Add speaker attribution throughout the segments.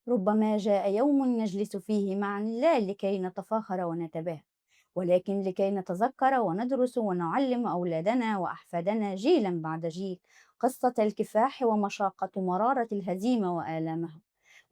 Speaker 1: ربما جاء يوم نجلس فيه معا لا لكي نتفاخر ونتباهى، ولكن لكي نتذكر وندرس ونعلم أولادنا وأحفادنا جيلا بعد جيل قصة الكفاح ومشاقة مرارة الهزيمة وآلامها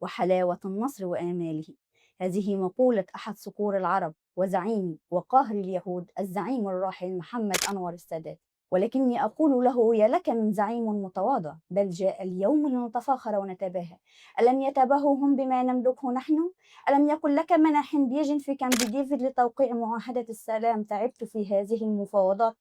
Speaker 1: وحلاوة النصر وآماله. هذه مقولة أحد صقور العرب وزعيم وقاهر اليهود الزعيم الراحل محمد أنور السادات. ولكني أقول له: يا لك من زعيم متواضع، بل جاء اليوم لنتفاخر ونتباهى. ألم يتباهوا هم بما نملكه نحن؟ ألم يكن لك منح بيجن في كامب ديفيد لتوقيع معاهدة السلام؟ تعبت في هذه المفاوضات.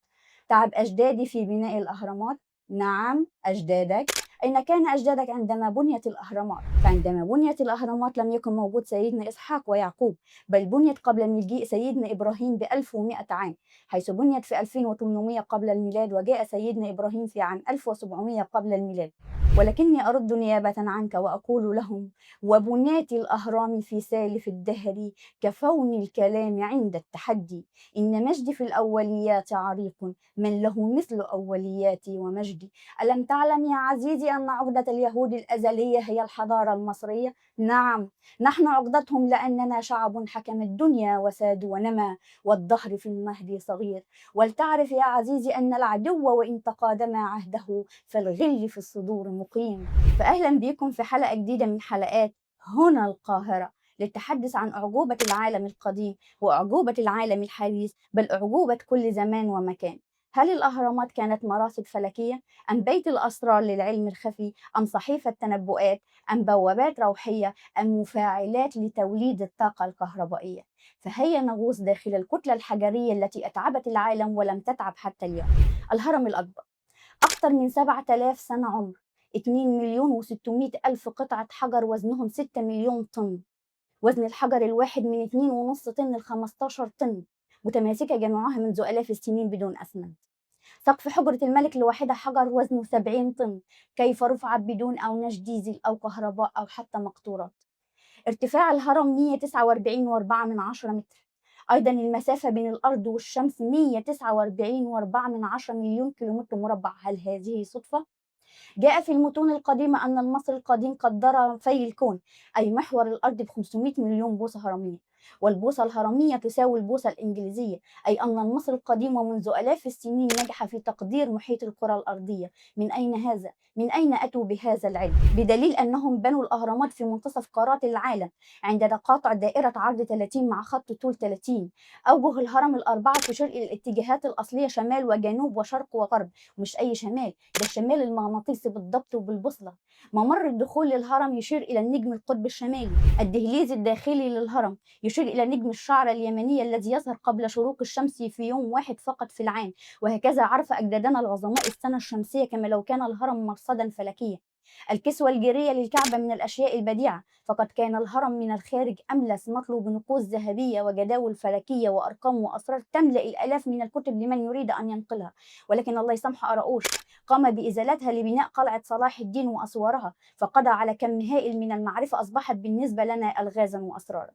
Speaker 1: تعب أجدادي في بناء الأهرامات. نعم، أجدادك. أين كان أجدادك عندما بنيت الأهرامات؟ فعندما بنيت الأهرامات لم يكن موجود سيدنا إسحاق ويعقوب، بل بنيت قبل مجيء سيدنا إبراهيم ب1100 عام، حيث بنيت في 2800 قبل الميلاد، وجاء سيدنا إبراهيم في عام 1700 قبل الميلاد. ولكني أرد نيابة عنك وأقول لهم: وبنات الأهرام في سالف الدهر كفون الكلام عند التحدي. إن مجدي في الأوليات عريق، من له مثل أولياتي ومجدي. ألم تعلم يا عزيزي أن عقدة اليهود الأزلية هي الحضارة المصرية؟ نعم، نحن عقدتهم لأننا شعب حكم الدنيا وساد ونمى، والدهر في المهد صغير. ولتعرف يا عزيزي أن العدو وإن تقادم عهده فالغل في الصدور مقيم. فأهلا بكم في حلقة جديدة من حلقات هنا القاهرة، للتحدث عن أعجوبة العالم القديم وأعجوبة العالم الحديث، بل أعجوبة كل زمان ومكان. هل الأهرامات كانت مراصد فلكية؟ أم بيت الأسرار للعلم الخفي؟ أم صحيفة تنبؤات؟ أم بوابات روحية؟ أم مفاعلات لتوليد الطاقة الكهربائية؟ فهيا نغوص داخل الكتلة الحجرية التي أتعبت العالم ولم تتعب حتى اليوم. الهرم الأكبر، أكثر من 7000 سنة عمر، 2 مليون و600 ألف قطعة حجر وزنهم 6 مليون طن. وزن الحجر الواحد من 2.5 طن ل 15 طن، متماسكة جميعها منذ آلاف السنين بدون أسمنت. سقف حجرة الملك الواحدة حجر وزنه 70 طن، كيف رفعت بدون أوناش ديزل أو كهرباء أو حتى مقطورات. ارتفاع الهرم 149.4 متر. أيضا المسافة بين الأرض والشمس 149.4 مليون كيلومتر مربع. هل هذه صدفة؟ جاء في المتون القديمة أن المصري القديم قدر في الكون، أي محور الأرض، ب 500 مليون بوصة هرمية، والبوصة الهرمية تساوي البوصة الإنجليزية، أي أن المصري القديم ومنذ آلاف السنين نجح في تقدير محيط الكرة الأرضية. من أين هذا؟ من أين أتوا بهذا العلم؟ بدليل أنهم بنوا الأهرامات في منتصف قارات العالم، عند تقاطع دائرة عرض 30 مع خط طول 30. أوجه الهرم الأربعة تشير إلى الاتجاهات الأصلية: شمال وجنوب وشرق وغرب. مش أي شمال، ده الشمال المغناطيسي بالضبط وبالبوصلة. ممر الدخول للهرم يشير إلى النجم القطب الشمالي. الدهليز الداخلي للهرم يشير إلى نجم الشعرة اليمنية الذي يظهر قبل شروق الشمس في يوم واحد فقط في العام. وهكذا عرف أجدادنا العظماء السنة الشمسية، كما لو كان الهرم مرصدا فلكيا. الكسوة الجيرية للكعبة من الأشياء البديعة، فقد كان الهرم من الخارج أملس مطلو بنقوش ذهبية وجداول فلكية وأرقام وأسرار تملأ الآلاف من الكتب لمن يريد أن ينقلها. ولكن الله يسامحه أراؤوش قام بإزالتها لبناء قلعة صلاح الدين وأسوارها، فقضى على كم هائل من المعرفة أصبحت بالنسبة لنا ألغازا وأسرارا.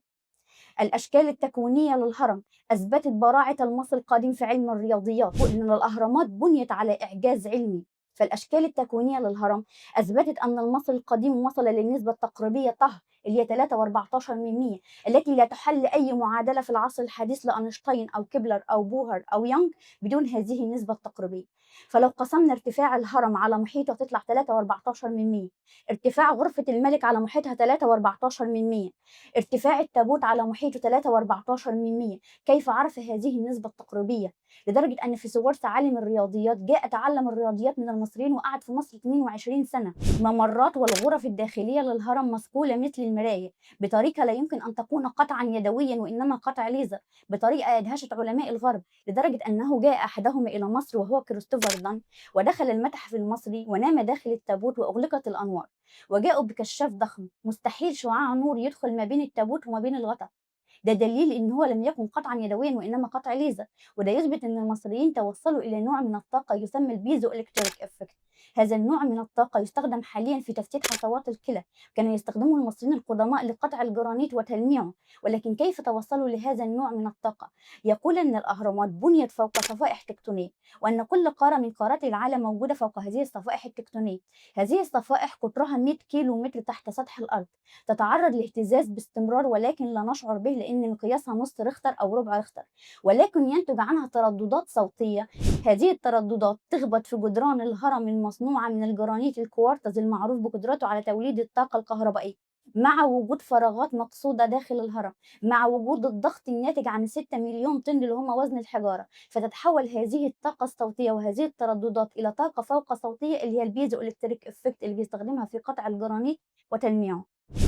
Speaker 1: الأشكال التكوينية للهرم أثبتت براعة المصري القديم في علم الرياضيات، وأن الأهرامات بنيت على إعجاز علمي. فالأشكال التكوينية للهرم أثبتت أن المصري القديم وصل للنسبة التقريبية طه، اللي هي 3.14%، التي لا تحل أي معادلة في العصر الحديث لأينشتاين أو كيبلر أو بوهر أو يونغ بدون هذه النسبة التقريبية. فلو قسمنا ارتفاع الهرم على محيطه تطلع 3.14%، ارتفاع غرفة الملك على محيطها 3.14%، ارتفاع التابوت على محيطه 3.14%. كيف عرف هذه النسبة التقريبية؟ لدرجة أن في سوارس عالم الرياضيات جاء تعلم الرياضيات من المصريين وقعد في مصر 22 سنة. الممرات والغرف الداخلية للهرم مصقولة مثل المراية، بطريقة لا يمكن أن تكون قطعا يدويا وإنما قطع ليزر، بطريقة أدهشت علماء الغرب، لدرجة أنه جاء أحدهم إلى مصر وهو كريستوفر دان، ودخل المتحف المصري ونام داخل التابوت وأغلقت الأنوار، وجاءوا بكشاف ضخم مستحيل شعاع نور يدخل ما بين التابوت وما بين الغطاء. ده دليل ان هو لم يكن قطعا يدويا وانما قطع ليزر. وده يثبت ان المصريين توصلوا الى نوع من الطاقه يسمى البيزو الكتريك افكت، هذا النوع من الطاقة يستخدم حاليا في تفتيت حصوات الكلى، كان يستخدمه المصريين القدماء لقطع الجرانيت وتلميعه. ولكن كيف توصلوا لهذا النوع من الطاقة؟ يقول أن الأهرامات بنيت فوق صفائح تكتونية، وأن كل قارة من قارات العالم موجودة فوق هذه الصفائح التكتونية. هذه الصفائح قطرها 100 كيلو متر تحت سطح الأرض، تتعرض لاهتزاز باستمرار ولكن لا نشعر به لأن مقياسها نص ريختر أو ربع ريختر، ولكن ينتج عنها ترددات صوتية. هذه الترددات تخبط في جدران الهرم المصنوعة من الجرانيت الكوارتز المعروف بقدرته على توليد الطاقة الكهربائية، مع وجود فراغات مقصودة داخل الهرم، مع وجود الضغط الناتج عن 6 مليون طن اللي هم وزن الحجارة، فتتحول هذه الطاقة الصوتية وهذه الترددات إلى طاقة فوق صوتية اللي هي البيزو إلكتريك إفكت اللي بيستخدمها في قطع الجرانيت وتلميعه.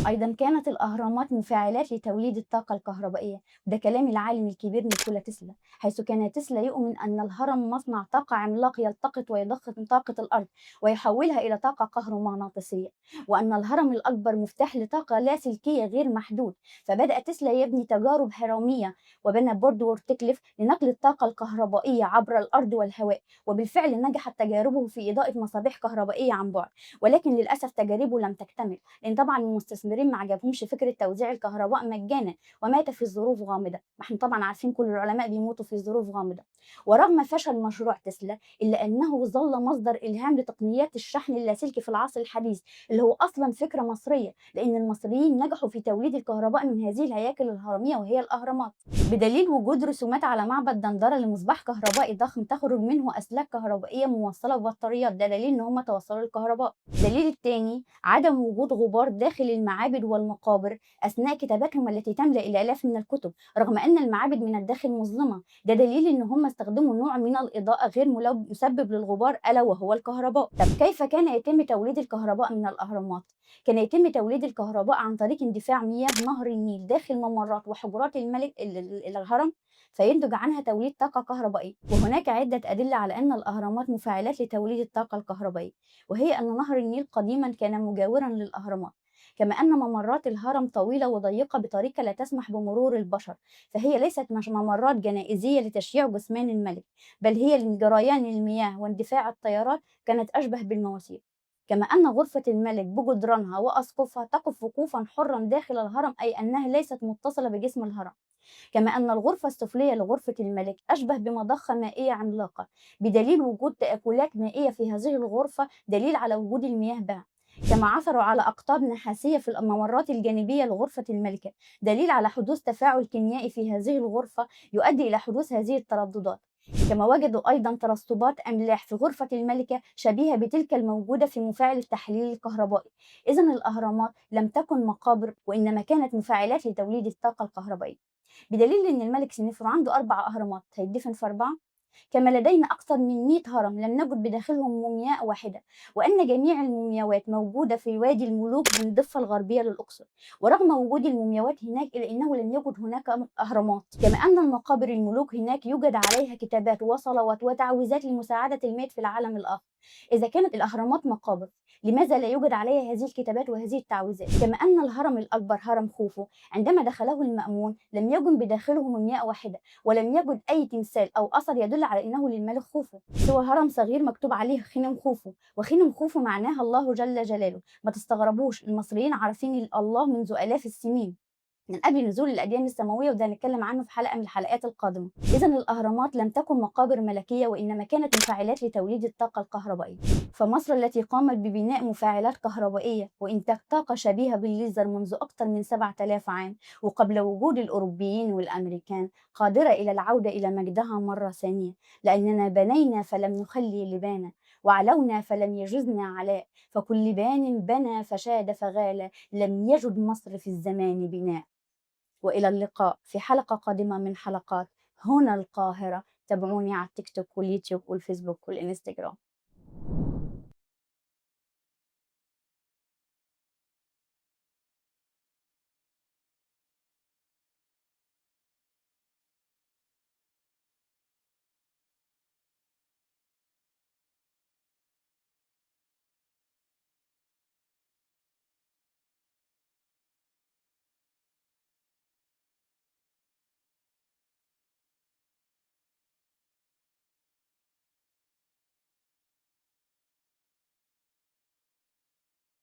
Speaker 1: أيضا كانت الأهرامات مفاعلات لتوليد الطاقة الكهربائية، ده كلام العالم الكبير نيكولا تسلا، حيث كان تسلا يؤمن أن الهرم مصنع طاقة عملاق يلتقط ويضخم طاقة الأرض ويحولها إلى طاقة كهرومغناطيسية، وأن الهرم الأكبر مفتاح لطاقة لاسلكية غير محدود. فبدأ تسلا يبني تجارب هرمية وبنى بورد وورتكليف لنقل الطاقة الكهربائية عبر الأرض والهواء، وبالفعل نجحت تجاربه في إضاءة مصابيح كهربائية عن بعد. ولكن للأسف تجاربه لم تكتمل، لأن طبعا المستثمرين ما عجبهمش فكرة توزيع الكهرباء مجانا، ومات في ظروف غامضة. ما احنا طبعا عارفين كل العلماء بيموتوا في ظروف غامضة. ورغم فشل مشروع تسلا إلا أنه ظل مصدر إلهام لتقنيات الشحن اللاسلكي في العصر الحديث، اللي هو أصلا فكرة مصرية، لأن المصريين نجحوا في توليد الكهرباء من هذه الهياكل الهرمية وهي الأهرامات، بدليل وجود رسومات على معبد دندرة لمصباح كهربائي ضخم تخرج منه أسلاك كهربائية موصلة ببطاريات، ده دليل إن هم توصلوا للكهرباء. الدليل الثاني عدم وجود غبار داخل المعابد والمقابر أثناء كتاباتهم التي تملأ الآلاف من الكتب، رغم أن المعابد من الداخل مظلمة، ده دليل إن هم استخدموا نوع من الإضاءة غير مسبب للغبار ألا وهو الكهرباء. طب كيف كان يتم توليد الكهرباء من الأهرامات؟ كان يتم توليد الكهرباء عن طريق اندفاع مياه نهر النيل داخل ممرات وحجرات الملك الهرم، فينتج عنها توليد طاقة كهربائية. وهناك عدة أدلة على أن الأهرامات مفاعلات لتوليد الطاقة الكهربائية، وهي أن نهر النيل قديما كان مجاورا للأهرامات، كما أن ممرات الهرم طويلة وضيقة بطريقة لا تسمح بمرور البشر، فهي ليست مش ممرات جنائزية لتشييع جثمان الملك، بل هي لجريان المياه واندفاع التيارات، كانت أشبه بالمواسير. كما أن غرفة الملك بجدرانها وأسقفها تقف وقوفا حرا داخل الهرم، أي أنها ليست متصلة بجسم الهرم. كما أن الغرفة السفلية لغرفة الملك أشبه بمضخة مائية عملاقة، بدليل وجود تآكلات مائية في هذه الغرفة، دليل على وجود المياه بها. كما عثروا على أقطاب نحاسية في الممرات الجانبية لغرفة الملكة، دليل على حدوث تفاعل كيميائي في هذه الغرفة يؤدي إلى حدوث هذه الترددات. كما وجدوا أيضا ترسبات أملاح في غرفة الملكة شبيهة بتلك الموجودة في مفاعل التحليل الكهربائي. إذن الأهرامات لم تكن مقابر، وإنما كانت مفاعلات لتوليد الطاقة الكهربائية، بدليل إن الملك سنفر عنده 4 أهرامات هيدفن في 4. كما لدينا أكثر من 100 هرم لم نجد بداخلهم مومياء واحدة، وأن جميع المومياوات موجودة في وادي الملوك من الضفة الغربية للأقصر، ورغم وجود المومياوات هناك إلا أنه لم يوجد هناك أهرامات. كما أن المقابر الملوك هناك يوجد عليها كتابات وصلوات وتعويذات لمساعدة الميت في العالم الآخر. إذا كانت الأهرامات مقابر، لماذا لا يوجد عليها هذه الكتابات وهذه التعويذات؟ كما أن الهرم الأكبر هرم خوفو عندما دخله المأمون لم يكن بداخله مومياء واحدة، ولم يجد أي تمثال أو أثر يدل على أنه للملك خوفو، سوى هرم صغير مكتوب عليه خنم خوفو، وخنم خوفو معناها الله جل جلاله. ما تستغربوش، المصريين عارفين الله منذ آلاف السنين من قبل نزول الأديان السماوية، وده هنتكلم عنه في حلقة من الحلقات القادمة. إذا الأهرامات لم تكن مقابر ملكية، وإنما كانت مفاعلات لتوليد الطاقة الكهربائية. فمصر التي قامت ببناء مفاعلات كهربائية وإنتاج طاقة شبيهة بالليزر منذ أكثر من 7000 عام، وقبل وجود الأوروبيين والأمريكان، قادرة إلى العودة إلى مجدها مرة ثانية، لأننا بنينا فلم نخلي لبانا، وعلونا فلم يجزنا علاء، فكل بان بنى فشاد فغال، لم يجد مصر في الزمان بناء. وإلى اللقاء في حلقة قادمة من حلقات هنا القاهرة. تابعوني على التيك توك واليوتيوب والفيسبوك والإنستغرام.